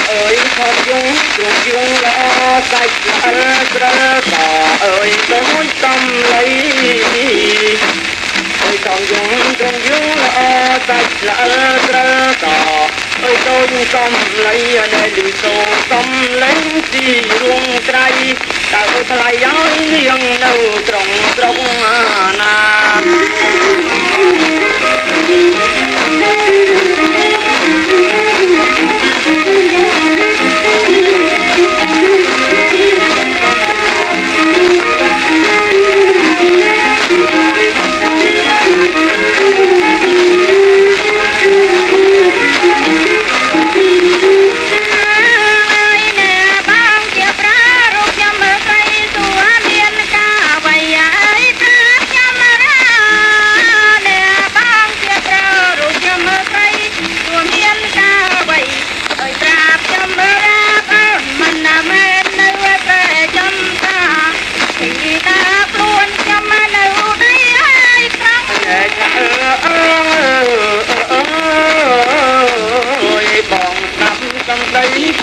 អើយខំយងទ្រង់យងល្អសាច់ល្អស្រើតអើយដូចកំលៃអើយខំយងទ្រង់យងល្អសាច់ល្អស្រើតអើយដូចកំលៃនៅលីសូកំលែងទីរួងត្រៃតើថ្លៃឲ្យនាងនៅត្រង់ត្រង់ណា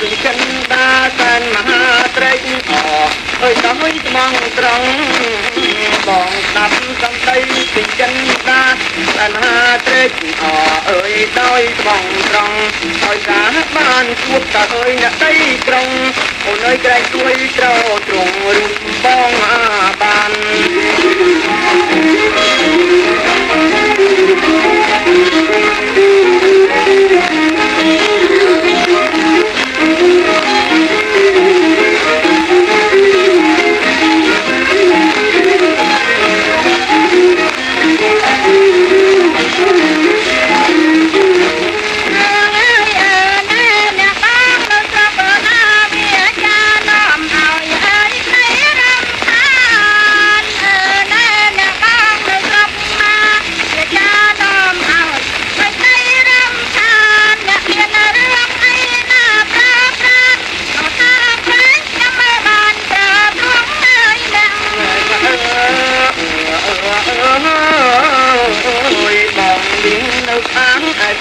ពីចិនដាសានមហាត្រេកអអើយដល់ស្មងត្រង់បងស្ដាប់សំដីពីចិនដាសានមហាត្រេកអអើយដោយស្មងត្រង់ឲ្យការបានជួបតើអើយអ្នកដីក្រុងអូនអើយក្រែងជួយត្រទ្រង់រូបបងបាន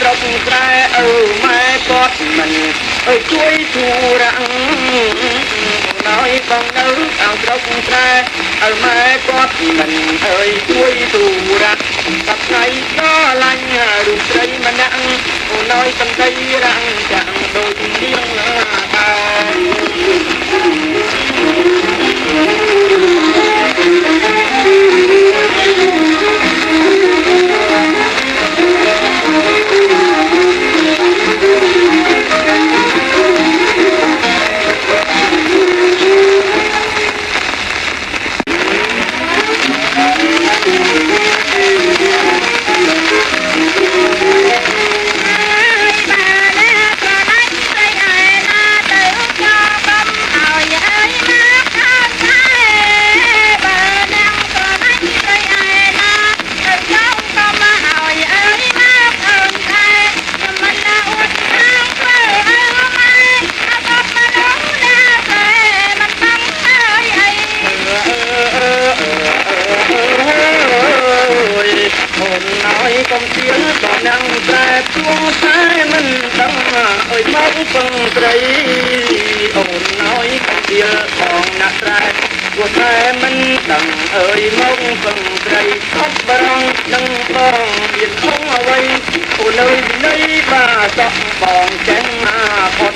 ត្រប់ក្រែអើម៉ែគាត់មិនអើយជួយធូរៈណយបងនៅខាងត្រប់ក្រែអើម៉ែគាត់មិនអើយជួយធូរៈសប្ថ្ងៃដល់ឡាញ់រូបស្រីម្នាក់អូនយសំដីរាំងចាំងដូចនាងកុំជឿដល់នឹងប្រែជួងតែមិនដឹងអើយមកពឹងត្រីអូនអើយកុំជឿបងណាស់ត្រែព្រោះតែមិនដឹងអើយមកពឹងត្រីអបបរងនឹងបងមានធំអ្វីអូននៅនៃបាសក់បងចេញមកផុត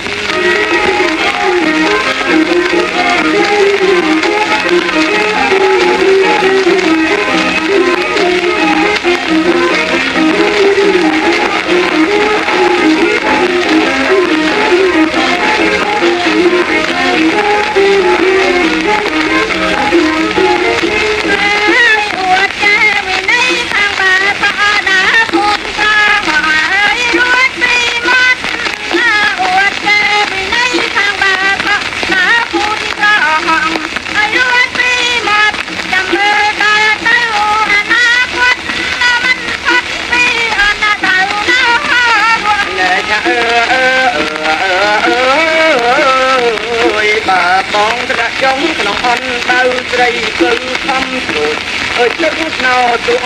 បងស្ដាប់ចុងក្នុងអន់ដៅស្រីគឺខំស្រួយអើយទឹកស្នោទុំ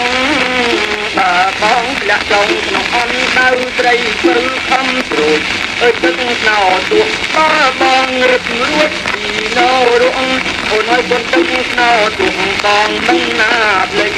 បើបងស្ដាប់ចុងក្នុងអន់ដៅស្រី បើខំត្រួយអើយទឹកណោទួតបងរឹករួចពីណោរងអូនហើយគុនទឹកណោទួបងមិនណាភ្លេច